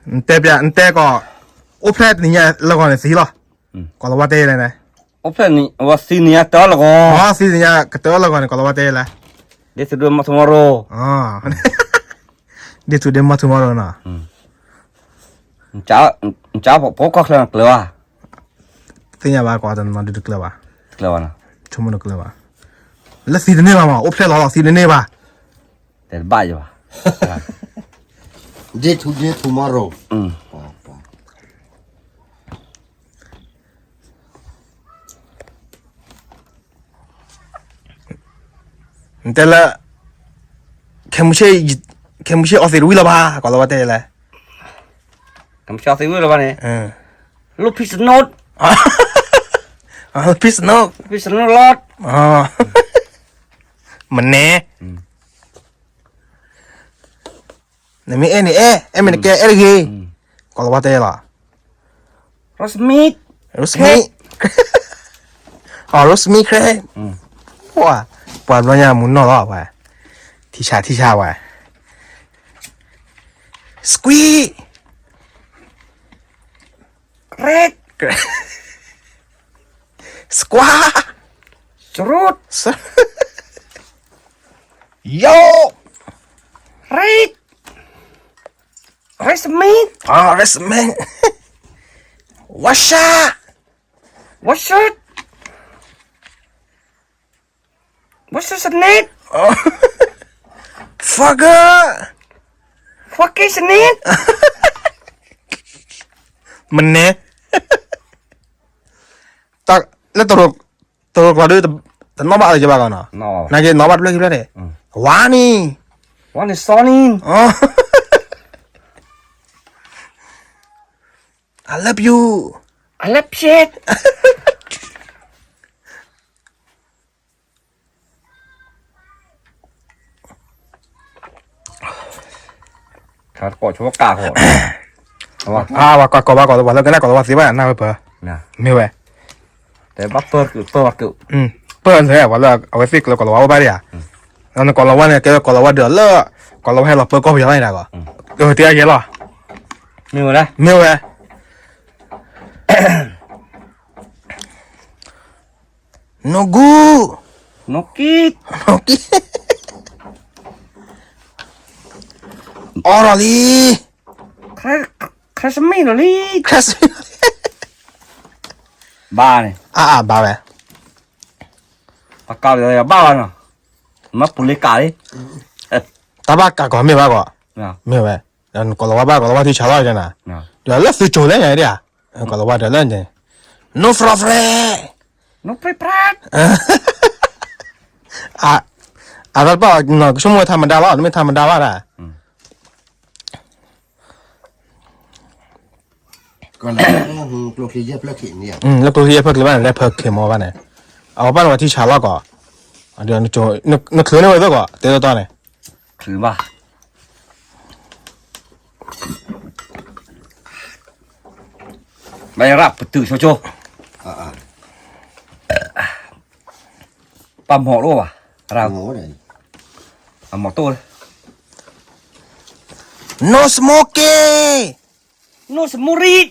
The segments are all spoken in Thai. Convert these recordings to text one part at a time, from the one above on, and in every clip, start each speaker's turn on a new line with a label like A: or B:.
A: nte ko oplet ni ya lo ko ne si lo ko lo wa te le ne
B: oplet ni wa si ni ya to lo ko
A: si ni ya ka to lo ko ne ko lo wa te la
B: this is tomorrow
A: this today ma tomorrow na
B: cha po ko kla kla
A: tin ya ba ko dan ma du kla ba
B: na
A: chumo no kla ba la si ne ba ma oplet lo si ne ba
B: te ba yo
C: day today tomorrow
A: Ntela kemushe ofir wila ba ko lo wa te la
B: kam cha si lo ba ne lu pis note
A: peace no
B: pis no lot
A: mene nami eni emene ke ergi ko lo wa te la
B: rosmit
A: Rosmi Rosmi kre wa pa lo nya mu no lo wa ti cha wa squee
B: red
A: squaw
B: cerut
A: yo
B: red resmit
A: Resmi washa
B: what's it what's this net
A: Fucker
B: fuck is net
A: mene tak le toro ko de no ba je ba ka na
B: no
A: na je no ba le ki le wa ni
B: one is sonin
A: I love you
B: I love shit thật có chỗ cả hộ
A: wa ko lo ke na ko lo si ba na ba
B: nè
A: me we
B: để bắt tôi cựu
A: ปิ้นเลยว่าเราเอาไว้ฟิกแล้วก็เราเอาไปดิอ่ะแล้วก็เราว่าเนี่ยก็เราว่าเดือดเลิกก็เราให้เราเปิดก็ไปได้ก็เตี้ยเยอะหรอ
B: nhiều đấy
A: ไม่เว้ยno gu
B: nó kít
A: no ki orally
B: khai khai sâm mi rồi đi
A: crash
B: ba này
A: บ้าเว้ย
B: ta cao rồi ba rồi nó phụ lấy cả đi
A: ตาบ้าก็ไม่บ้าก็
B: nè
A: ไม่เว้ยแล้วก็เราว่าบ้าก็เราว่าที่ชาลอยกันนะ
B: nè
A: เดี๋ยวเราซื้อโจได้ไงดิอ่ะก็เราว่าเดี๋ยวเล่นเนี่ย no frofre
B: nó phải prat
A: แล้วป่ะเนาะชั่วโมงธรรมดาแล้วไม่ธรรมดาว่าล่ะ
C: ก่อนแล้วโลเคเยอะเปลือกหินเนี่ย
A: แล้วตัวที่เพิ่งเลยว่าแล้วเพิ่งเข็มว่าเนี่ยเอาบ้านว่าที่ชาลอก่อนเดี๋ยวโจนึกคืนนี่ไว้ตัวก่อนเดี๋ยวตอนเนี่ย
B: thử ba mày rap tự cho băm họ luôn à
C: เรา
B: rap
C: โง่เลย
B: mỏ tôi
A: no smoking
B: nó sẽ mua rít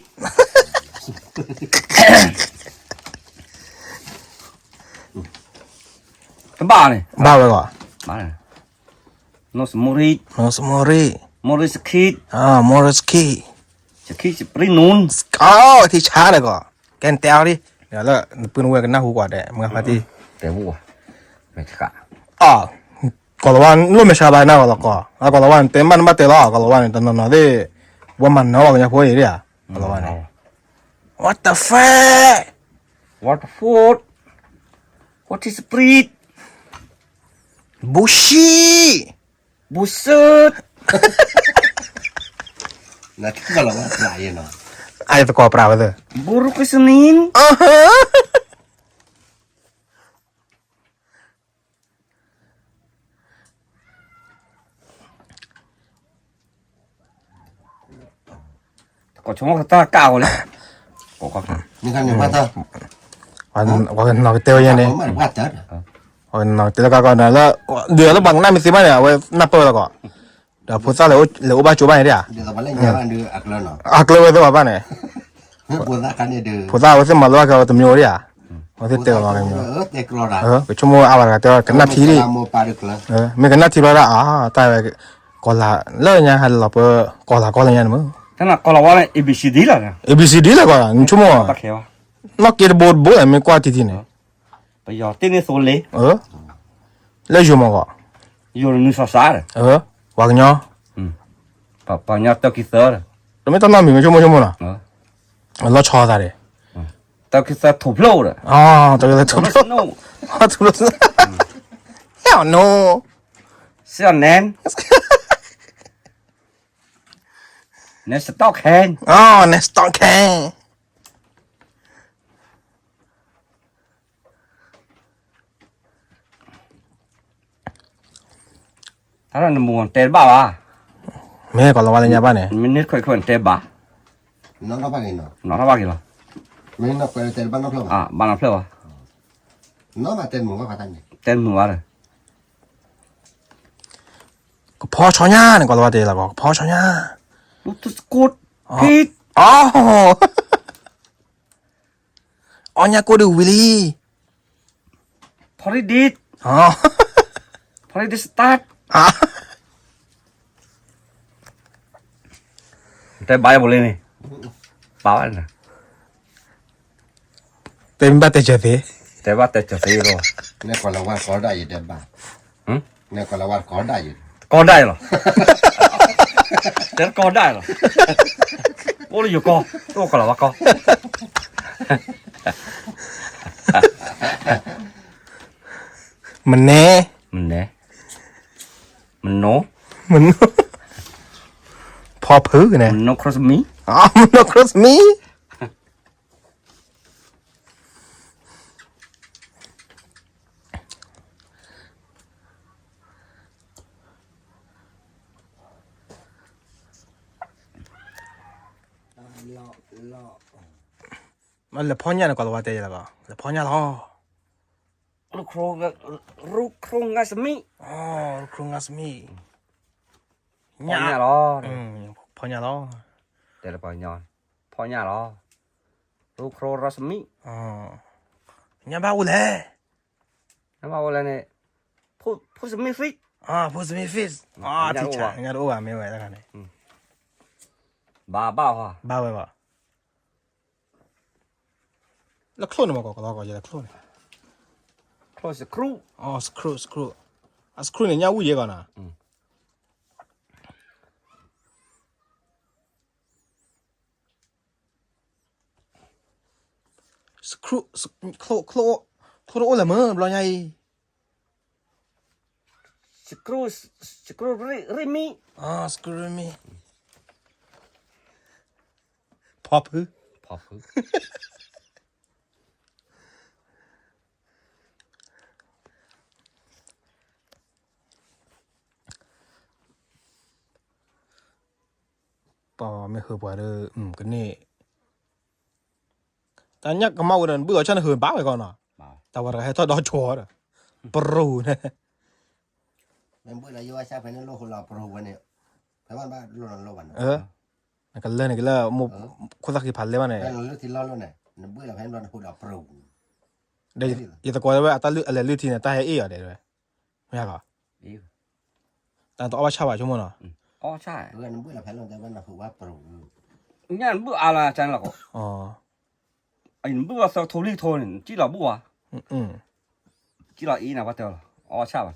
B: cái bà này
A: บ้าไปก่อน
B: bà này nó sẽ mua rít
A: no smoking
B: mua rít skit
A: moriski
B: skit sẽ bring nún
A: ที่ชาเลยก่อนแกนเตียวดิเดี๋ยวแล้วปืนเวกันหน้าหูกว่าแดดมึงพาที่
B: để mua mày cả
A: ก็เราว่ารู้ไม่ชาบายหน้าก็ก็เราว่าเต็มบ้านบ้านเตล่าก็เราว่าตอนนั้นดิว่ามันเนาะอย่างพวกนี้อ่ะก็เราว่าเนี่ย what the fuck
B: what the food what is breed
A: bushi
B: buset
C: นะที่ก็เราว่าหลายเนาะ
A: ไอ้ตะกอปลาไปเลย
B: buruk kesenin có chúng ta cao đấy có các
C: นี่กันอย่างว่าถ้า
A: วันนอกเตียวยังเนี่ย
C: ผมไม่ว่าจัด
A: วันนอกเตียวก็ก่อนแล้วเดือดแล้วบังหน้ามีสิบ้านเนี่ยไว้หน้าเปิดแล้วก็ เดี๋ยวพูดซะเลยอุบาจูบ้านเนี่ย
C: เดี๋ยวเราไปเล่นยาบ้านดูอักแล้วเนาะ
A: อักเลยไว้ตัวบ้านเนี่ย
C: พูดซะกันเนี่ยเด้อ
A: พูดซะว่าเส้นมาแล้วก็ตัวမျိုးเนี่ยว่าเส้นเตะเราอะไรမျိုး
C: เตะกรอด
A: ไปชั่วโมงอะไรกันเตะกันนาทีดิ
C: โมปาดึกแล้ว
A: ไม่กันนาทีละตายไปก่อนละเลิกยังหันหลับก่อนละยังมั้ง
B: ท่านน่ะก็เราว่าเนี่ย ABCD ล่ะเนี่ย
A: ABCD ละก่อนชั่วโมง
B: ตะเขียว
A: นอกเกตบอร์ดไม่กว่าทีเนี่ย
B: ไปยอดที่นี่โซนเลย
A: เลิกชั่วโมงก่อน
B: อยู่ในสาเลย
A: วางเนาะ
B: ปะเนี่ยตะกี้เสือเลย
A: เราไม่ต้องนอนมีชั่วโมงนะเราชอตาเลย
B: ตะกี้เสือถูกโลเลย
A: ตัวเราถูก
B: โน่
A: ถูกเฮ้ยโน่
B: เสื้อแน่นเนี่ยสต๊อกแฮน
A: next talk แข่ง
B: ถ้าเราหมู่เตะบ้าวะ
A: ไม่ก่อนเราว่าอะไรเนี่ยบ้านเนี่ย
B: มินิค่อยๆเตะบ้า
C: น้องเราไปไหนเนาะ
B: หนอท่าบ้ากี่หรอ
C: ไม่นอกไปเตะบ้านนอกเพื่อน
B: บ้านเราเพื่อวะ
C: น้องมาเตะหมูก็ขาดนี่
B: เต้นหมู่อะไร
A: ก็พอชอญ่าเนี่ยก่อนเราว่าเตะแล้วก็พอชอญ่า
B: ลูกตุสกูดพีท
A: Onya ko do Willy
B: พอดีดีพอดีสตาร์ทแต่ใบหมดเลยนี่เปล่าอันน่ะ
A: Temba te jate
B: แต่ว่าแต่จะซื้อหรอ
C: เนี่ยคนละวันขอได้อยู่เดือนบ้านเนี่ยคนละวันขอได้อยู่
B: ก็ได้หรอแต่ก็ได้หรอโอ้ยอยู่ก็ตัวก็หรอวะก็
A: มันแน่
B: มันเนี่ยมันโน
A: มันพอพื้นเนี่ย
B: มันโนครอสมี
A: มันนกครสมีมันเลยพ่อเนี่ยนะก็ว่าเตะแล้วก็เลยพ่อเนี่ยหรอ
B: ลูกโครงลูกโครงงัสมี
A: ครุงอาสมี
B: พ่อเนี่ยหรอ
A: พ่อเนี่ยหรอ
B: แต่ละพ่อเนี่ยพ่อเนี่ยหรอลูกโครงรัสมี
A: เนี่ยบ้าอุเล่
B: น้ำมาวันนี้พูดสมีฟิต
A: พูดสมีฟิสที่ฉะเนี่ยรู้ว่าไม่ไหวแล้วกันเนี่ย
B: บ้าฮะ
A: บ้าไปป่ะแล้วครูนี่มันก็เราก็จะครูนี่
B: ครอสครู
A: สครูสครูเนี่ยวู้เยอะกันนะสครูโอ้ละมั้งบลอยไง
B: สครูริมี
A: สครูมีพอพื้
B: พอฟื้น
A: ป่าไม่เคยปล่อยเลยกันนี่แต่เนี่ยก็มาวันนั้นเบื่อฉันเหินบ้าไปก่อนนะแต่ว่าให้ทอดดอชัวร์อะปรูเนี่ย
C: มันบุญอายุว่าชาเป็นโลกของเราโปรวันเนี่ยแต่ว่าบ้านโลกนั้นโลกวัน
A: นั่นก็เลยมุคนสักกี่พันเลยวันเนี่ย
C: แต่เราเลือกที่เราแล้วเนี่ยมันบุญเราเป็นโลกของเราโปร
A: ได้ยตะโกนว่าอัตลืออะไรลือทีเนี่ยตาให้เอ๋อเดี๋ยวเลยไม่ใช่หรอแต่ต้องเอาว่าชาวบ้านชั่วโมงเนาะ
B: อ๋อใช่
C: เออมันบุญเราเป็นโลกแต่ว่าเราคือว่าโปร
B: เนี่ยบุญอะไรจังหรอไอ้บุญว่าสักทุลีทนจีหล่อบุญจีหล่ออีนะว่าเต๋ออ๋อใช่ป่ะ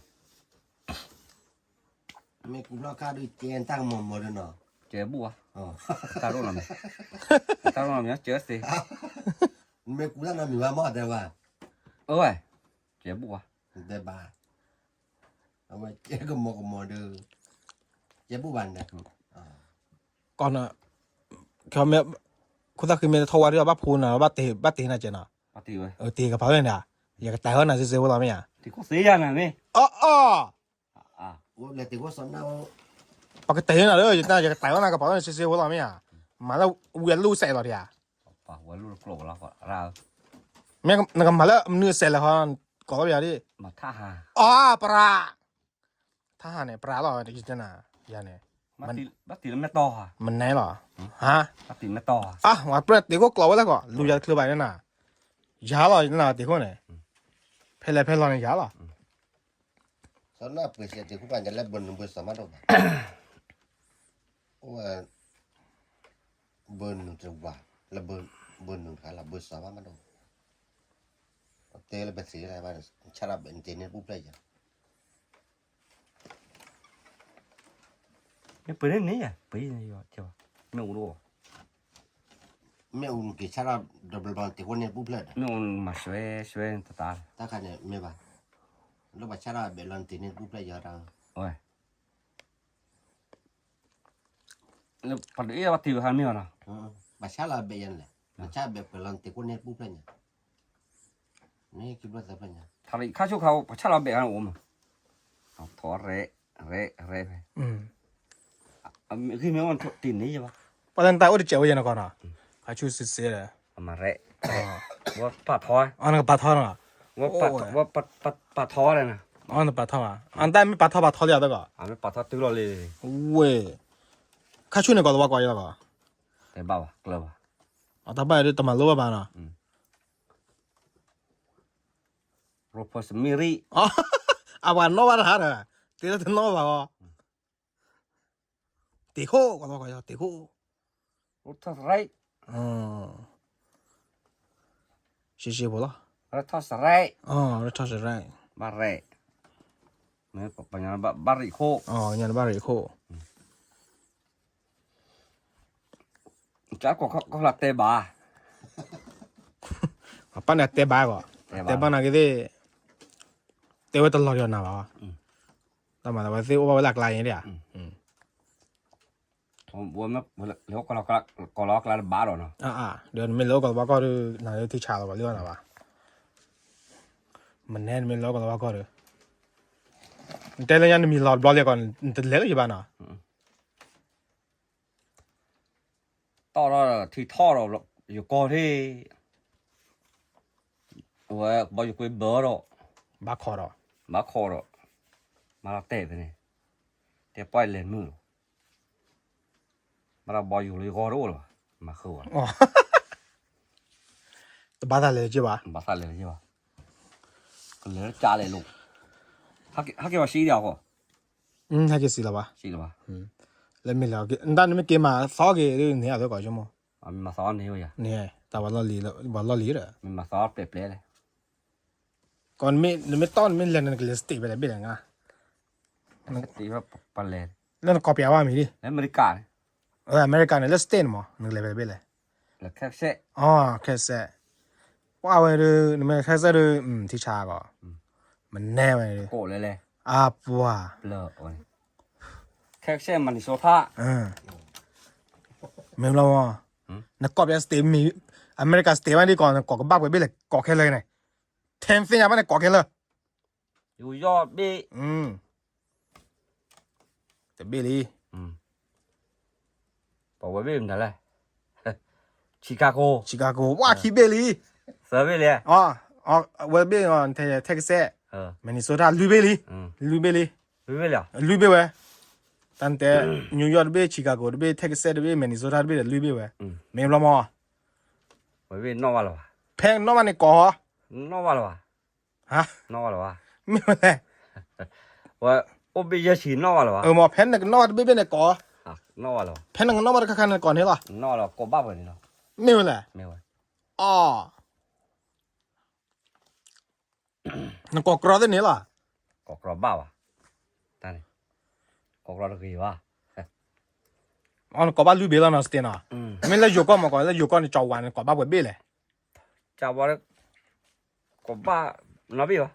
C: ไม่กูรอข้าด้วยเจนตั้งหมดหมดเลยเนาะ
B: เจ๊บุญตาโดนอะไรตาโดนอะไรเนี่ยเจ๊สิ
C: ไม่กูตั้งน้ำมีว่าหมดแต่ว่า
B: เเจ๊บุญ
C: แต่บ้าเอามาเจ๊ก็หมดเด้อเจ๊บุบันเนี่ย
A: ก่อนน่ะเขาเมื่อคนสักคือเมื่อทว่าที่ว่าบ้าพูนน่ะบ้าเตะน่าจะน่ะ
B: ปฏิเว้ย
A: ตีกับเขาเนี่ยอยากแต่เขาน่ะเสียเวลาไหมอ่ะ
B: ที่กูเสียนะนี่
C: ว่าเลยที่ว่าสอนเรา
A: ปกติน่ะเลยน่าอยากแต่เขาน่ะกับเขาเนี่ยเสียเวลาไหมอ่ะมาแล้วเวียนลู่เสร็จแล้วเดียว
B: ป่าวลูกโกรธแล้วก็เรา
A: แม่งนั่งมาแล้วเนื้อเสร็จแล้วเขาก่อไปอ่ะดิ
B: มาท่าหา
A: ปลาทหารเนี่ยปลาหรอเด็กจินน่ะ ya ne
B: บัตรไม่ต่อฮะ
A: มันไหนหรอฮะ
B: บัตรไม่ต่อ
A: อ่ะว่าเปรตเด็กก็กลัวว่าแล้วก็ลูกยาคือไปนั่นน่ะยาหรอนั่นน่ะเด็กคนเนี่ยเพลเพลเนี่ยยาหรอ
C: สอนหน้าเปิดเสียเด็กผู้การจะเล่นบนเบอร์สามารถเอาว่าเบอร์หนึ่งจะว่าแล้วเบอร์หนึ่งค่ะแล้วเบอร์สามารถเอาเตะแล้วเป็นสีอะไรบ้างชาร์บเป็นเจเนี่ยปุ๊บเลยจ้ะ
B: ไม่เปิดได้นี่อ่ะเปิดได้ยังเจ้าไม่รู้
C: ไม่อุ่นกี่ชาร์บดับเบิลบอลเตะคนเนี่ยปุ๊บเลย
B: ไม่รู้มาช่วยตา
C: ถ้าใครเนี่ยไม่บ้าแล้วบัชราเบลลันเตเนี่ยปุ๊บเลยจ้ะเรา
B: โอ้ยแล้วพอดีว่าตีหันไม่เอานะ
C: บัชราเบยันเลยบัชราเบลลันเตคนเนี่ยปุ๊บเลยนี่คิดว่าจะเป็นยัง
B: ถ้าข้าช่วยเขาชาเราเบะกันโอมเอาถอเรไปคือไม่วันตีนี้ใช่ปะ
A: ประเด็นตายอุดเจ้าอย่างนั้นก่อนนะเขาชูสิเสียเลย
B: มาเรว่าปะทอย
A: อันนั้นปลาทอดน่ะ
B: ว่าปะทอเลยนะ
A: อันนั้นปลาทอดอ่ะอันแต่ไม่ปลาทอดเดียวได้ก็
B: ไม่ปะทอตื้อเราเลย
A: เว้ยเขาชูเนี่ยก็ว่าก่อนยังไงก็
B: แต่บ้าวะกลัว
A: อ๋อถ้าไปดูตะมันรู้ว่าบ้านะ
B: โรพสมิริ
A: อ๋ออาวันโนวาร์ฮาร์อะตีแล้วถึงโนวาก็ตีโคก็ว่าก่อนตีโค
B: โรทัสไร
A: ชิบุล่ะ
B: โรทัสไร
A: อ๋อรถทัชไร
B: บาเรไม่ปัญญาบาริโค
A: อ๋อยันบาริโค
B: จ้าก็หลับเตะบา
A: ปั้นเนี่ยเตะบ้าก็เตะบ้านะก็ได้เตะไว้ตลอดอยู่นะวะแต่มาแต่ว่าซื้อว่าหลักลายอย่างเดียว
B: ผมว่าไม่เลี้ยวก็ล็อกแล้วบาร์หรอเนาะ
A: เดี๋ยวไม่รู้ก็ว่าก็ดูนายที่ชาเราเรื่องอะไรวะมันแน่นไม่รู้ก็ว่าก็ดูแต่แล้วยังมีหลอดบอลเลยก่อนแต่เล็กอยู่บ้านอ่ะ
B: ต่อเราที่ท่อเราอยู่ก่อนที่ว่าบออยู่กุยเบอร์หรอ
A: บ้าคอร์อ่ะ
B: มาคอหรอมาเราเตะไปเนี่ยเตะปล่อยเล่นมือมาเราบออยู่เลยก็รู้หรอมาคือว่า
A: อ๋อแต่บ้าอะไรจีบ้า
B: บาซาเลยใช่ปะก็เลยจ่าเลยลูกฮักเกี่ยวกับสีเดียวก็
A: ให้กี่สิละวะ
B: สีหรือเปล่า
A: แล้วไม่แล้วแต่ไม่เกี่ยมาซ้อกี่เรื่องนี้อะไรก็ใช่ไหม
B: มีมาซ้อนนี่วะ
A: เนี่ยแต่ว่าเราลีแล้วว่าเราลีเลย
B: มีมาซ้อนเปรี้ยเลย
A: ก่อนไม่ต้อนไม่เล่นในกลิสติไปเลยไปเลยไง
B: ตีว่าปันเลย
A: เล่นกอเปียว่ามีดิ
B: แล้วอเมริกาเนี่ย
A: อเมริกันเนี่ยเล่นสเตนมั้งนึกเลยไปเลย
B: แล้วแค่เซ่
A: อ๋อแค่เซ่ว่าไว้ดูนี่มันแค่เซ่ดูที่ชาก็มันแน่ไปเลย
B: โกเลย
A: ปัว
B: เปลือกโอ้ยแค่เซ่มันนิโซทา
A: ไม่รู้ว่านักกอบยังสเตมมีอเมริกาสเตมอันนี้ก่อนกอกบ้าไปไปเลยกอกแค่เลยเนี่ยเทมฟินยังไม่ได้กอกแค่เลย
B: อยู่ยอดบี
A: แต่เบลี
B: บอกว่าบีมันอะไรชิคาโก
A: ว่าคีเบลี
B: เซอร์เวเลย
A: อ๋อเวลเบลอ่ะเท็กซัสมินนิโซตาลูเบลี
B: บีเวเลย
A: ลูเบเว้ตั้งแต่นิวยอร์กเบชิคาโกเบเท็กซัสเบมินนิโซตาเบลูเบเว้ไม่รู้มั้ง
B: ว่าบีนอกว่าหรอ
A: เพลงน้องมันเนี่ยก่อน
B: อกว่าหรอ
A: ฮะ
B: นอกว่าหรอ
A: ไม่เป็นไร
B: ว่าโอบีจะฉีนอกว่าหรอ
A: หมอเพนเนี่ยน้องเบเบเนี่ยก่อน
B: นอกว่าหรอ
A: เพนเนี่ยน้องมันก็คันก่อนเหรอน
B: อกหรอกบ้าไปนี่เนาะ
A: ไม่เป็นไร
B: ไม่ไหว
A: อ๋อนั่นกอกรอได้เนี่ยล่ะ
B: กอกรอบบ้าวะตานี่กอกรอตะกี้วะ
A: อ๋อกอบาลูเบลแล้วนะสเตน่ะไม่เลยอยู่ก็มาก่อนแล้วอยู่ก็ในจอวันกอบาเวเบเลย
B: จ้าว่าก็บ้าน้าบีวะ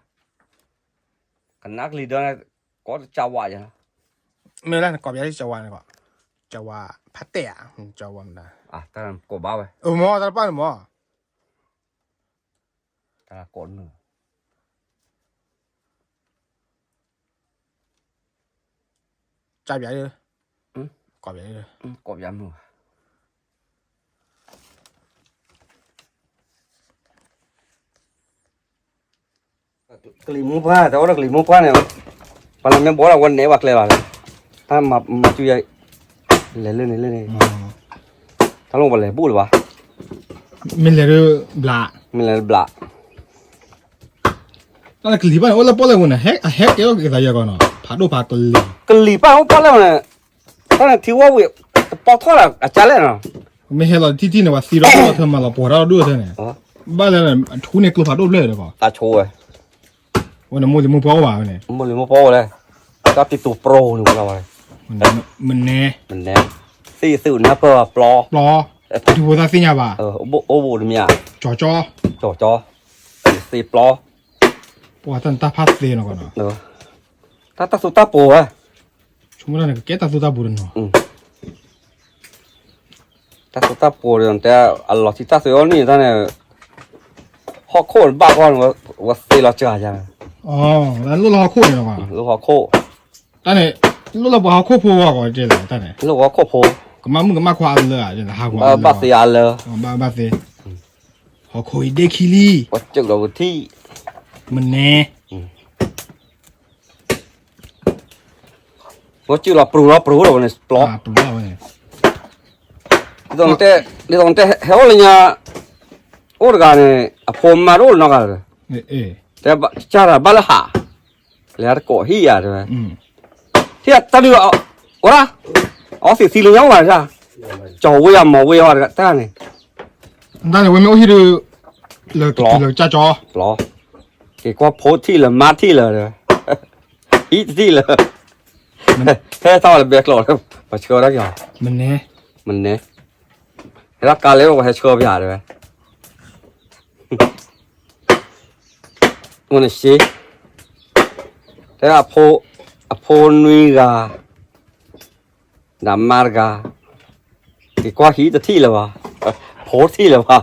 B: กันนักลีดเดอร์เนี่ยก็จ้าว่าอย่างนั้น
A: ไม่เลยกอบยาที่จอวันก่อนจอว่าพัตเตะจอวันนะ
B: แต่นั้นก็บ้าไป
A: หมอตาป้าหมอ
B: แต่ละกดหนึ่ง
A: จับยาเลยกอบยาเลย
B: กบยำหนูกลีมุ้งผ้าแต่ว่ากลีมุ้งผ้าเนี่ยพอเราไม่บอกเราวันไหนวักเลยว่ะท ถ้ามาจุยเล่นนี่ถ้าลงไปเลยพูดหรือวะ
A: mình là được bla
B: มันเลยบลา
A: đó là clip này ôi là bao lâu nữa hack cái gì vậy con nó phá đồ phá clip
B: กะหลีป้าเขาป้าแล้วเนี่ยตอนนั้นที่ว่าเว้ยปอทอดอะอาจารย์เลยเนาะ
A: ไม่เห็นเราที่เนี่ยว่าซีเราเธอมาเราปวดเราด้วยเธอเนี่ยบ้านเราเนี่ยทุนเนี่ยกลัวพาดูเลยเดี๋ยวก่อน
B: ตาโชว์เลย
A: วันนั้นมึงพอว่าเนี่ย
B: มันเลยมาโป้เลยก็ติดตัวโปรหนึ่งเราเลย
A: มันแน่
B: มันแน่สี่สิบนะเปล่าปลอ
A: ปลอดูว่าสิเนี่ยป่ะ
B: โอโบดมีอ่ะ
A: จ่อ
B: จอสี่ปลอ
A: ปวดตั้งตาพัดเสียเนาะก่อนเนาะ
B: เนอะถ้าสุดตาโปะ
A: ชั่วโมงนั้นแกตาสุดตาบุญเนาะ
B: ถ้าสุดตาโปะเนี่ยแต่อัลลอฮ์ที่ตาเสียนี่ท่านเนี่ยฮอกโคดบ้าก่อนว่าเสียเราเจอจ้ะ
A: อ๋อแล้วลูกเราคู่เนี่ยเนาะก่อน
B: ลูกฮอกโค
A: ตอนนี้ลูกเราบอกคู่พูดว่าก่อนเจ๊เลยตอนนี้
B: ลูกฮอกโคโพ
A: ก็มึงก็มาควาเลยอ่ะเจ๊หาควา
B: บ้าเสียเลย
A: บ้าเสียเขาคุยเด็กขี้ลี
B: ว่าจุดเราที่
A: มันแน่
B: ว่าจุดเราปลูเราเนี่ยปลอ
A: ปลอเนี่ย
B: ตรงแต่เฮาเลยเนี่ยโอ้กันเนี่ยผมมารู้นะกัน แต่จาระบ้าละหาแล้วก็เฮียใช่ไหมที่ตอนนี้ว่าอ๋อสิเลยยังไงจ้ะจ่อเวียมอเวียอะไรกันท่านี่
A: ตอนนี้วันนี้โอ้ที่ดูเลยจ้าจอ
B: หรอเกี่ยวกับโพที่เลยมาที่เลยอีที่เลยแค่ตอนเลยเบรกหลอดมาเชื่อได้ยัง
A: มันแน่
B: มันเนี่ยรักการเลี้ยงว่าให้เชื่อพี่หาเลยมันสิแต่อโพนุยกาดามาร์กาที่กว่าฮีจะที่เลยวะโพที่เลยวะ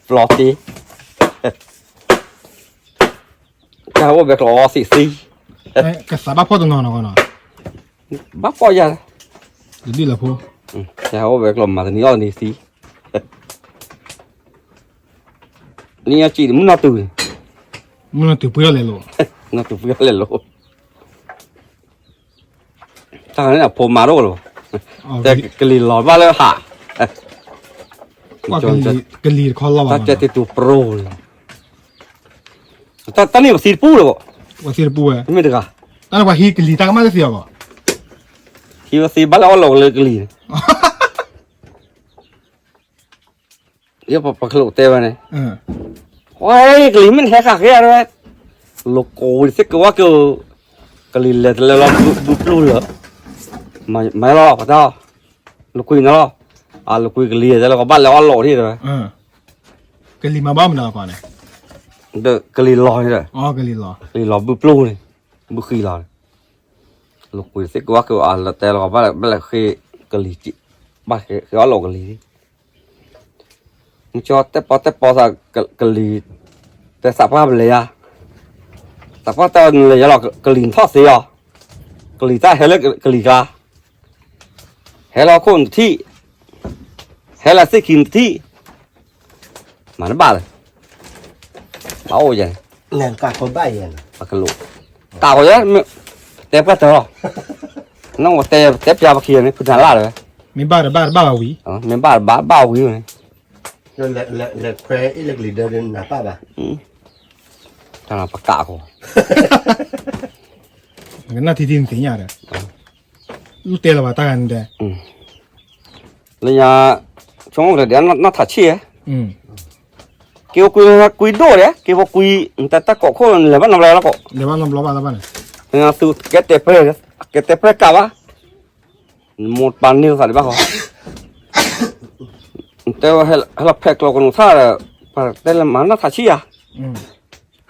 B: ฟลอตตี้จะว่าแบบรอสิ
A: ก็สบายพอตัวนอนก่อนเนาะ
B: บ้าปอยา
A: ดีละพู
B: จะว่าแบบรอมาถึงนี่นี่สินี่จีนมึงน่าตื่น
A: มันตื่นเปรี้ยวเลยลูก
B: น่าตื่นเพื่อเล่นลูกถ้างั้นอ่ะผมมาโร่ลูกแต่กลีหลอดบ้าเลยหา
A: ว่ากะลีคอเรา
B: ถ้าจะติดตัวโปรเลยตอนนี้ว่าสีปูเลยบ่
A: ว่าสีปูอ่ะ
B: ไม่ได้กะ
A: ตอนนี้ว่าฮีกะลีตั้งมาเสียบ่
B: ที่ว่าสีบ้าแล้วเราเลยกลีเดี๋ยวปะกลุเตวเนี่ยว้ายกลีมันแหกขาแค่อะไรโลโก้สิกว่าก็กลีเลยแล้วเราบุปลูเหรอไม่หรอกเจ้าลูกคุยนะหรอลูกคุยกลีแต่เราก็บ้านแล้วหล่อที่เลย
A: กะลีมาบ้ามันก่อนเนี่ย
B: เด็กกลีลอยเลย
A: อ๋อกะลีรอก
B: ลีลอยบุปลูนี่บุคีลอยลูกคุยสิกว่าก็แต่เราก็บ้านแล้วคือกลีจิบ้านคือว่าหล่อกลีมึงจอดแต่พอสักกลีแต่สับภาพเลยอ่ะสับภาพตอนเลยเรากลีทอดเสียกลีใต้เฮลกลีกาเฮลคนที่เฮลสิกินที่มันบ้าเลยเอาอย่าง
C: เงินกาคนบ้าอย่าง
B: ปากกลูกาวเยอะเต็มก็เจอน้องว่าเต็มยาปากเขียนนี่คุณจะล่าเลย
A: มีบ้าวิ
B: ไม่บ้าวิวนี่
C: le kwe ile leader na pa ba
B: ทางปากกาเขา
A: งั้นน่าที่ดินสิเนี่ยเลยลูกเตลว่าตากันเด้
B: เลยยาช่วงเดี๋ยวน่าถัดเชี่ย เกี่ยวกุยโดเลยเกี่ยวกุยแต่ตะกอกคนเลยบ้านอะไรแล้วก็
A: เดี๋ยวว่าลมล้อบ้านแล้วบ้าน
B: เนี่ยสูตรเกตเตเปรกาวะหมดปานนี้สัตว์บ้าเขาแต่ว่าให้เราแพ็กเราคนท่าแต่ละมันน่าถัดเชี่ย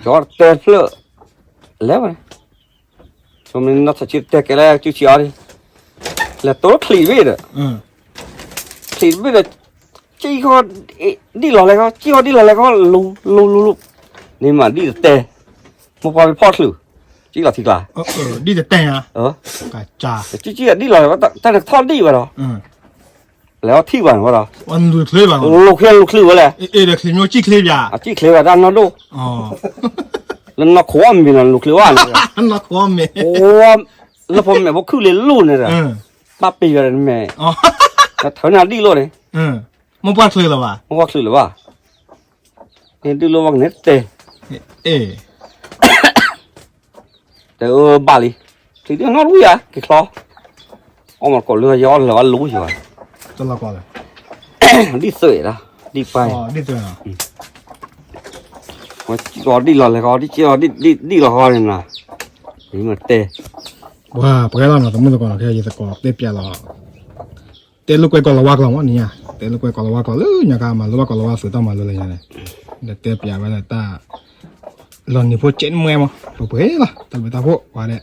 B: จอดเตะเพื่อแล้วไงช่วงนี้น่าถัดเชี่ยเตะกันแล้วจู่ๆดิแล้วตัวคลีวีดจี้เขาดีหล่อเลยเขาจี้เขาดีหล่อเลยเขาลุนี่มาดีเตะมันพอไปพอดหรือจี้หล่อทีกลา
A: ดีแต่แต่งอ่ะกะจ่า
B: จี้ดีหล่อเลยว่าแต่ทอดดีวะเหรอแล้วที่วันวะเหรอ
A: วันลุยเคลียร์บ้าง
B: ลุกเคลียร์วะเลย
A: เด็กเคลียร์จี้เคลียร์อ่ะ
B: จี้เคลียร์ด้านนั้นดูแล้วนักขวามบินลุกเคลียร์วะเนี่ย
A: นักขวาม
B: โอ้ แล้วผมแม่บอกคือเลยลู่เนี่ย ป้าปีกันแม่
A: อ๋อ
B: แต่เท่านั้นดีเลย
A: มันปวดเลยหรอวะ
B: มันว่าคือหรือว่าเนี่ยดีเลยว่าเนี่ยเตะ
A: เอ๊ะ
B: แต่บาลีทีเดียวน้องรู้ยังกี่คลอเอามาก่อนเรือย้อนหรือว่ารู้อยู่
A: จะละก่อนเลย
B: đi sưởi đó đi bay
A: อ๋อนี่ตัวเนาะ
B: có đi lò là có đi chưa đi đi đi lò ho này nè đấy mà tê
A: ว้าปกติเราเนาะแต่เมื่อก่อนเราแค่ยี่สิบกว่าเตะเปียเราเตะลูกไปก่อนเราว่าก่อนว่านี่อ่ะเตะลูกไปก่อนเราว่าก่อนเลยอย่างการมาลูกว่าก่อนเราว่าสุดต้องมาเลยอย่างเงี้ยเดี๋ยวเตะเปียไปเลยตาหล่อนนี่พวกเจ็ดเมื่อยมั้งพวกเฮ้ยล่ะแต่ไปตาพวกว่าเนี่ย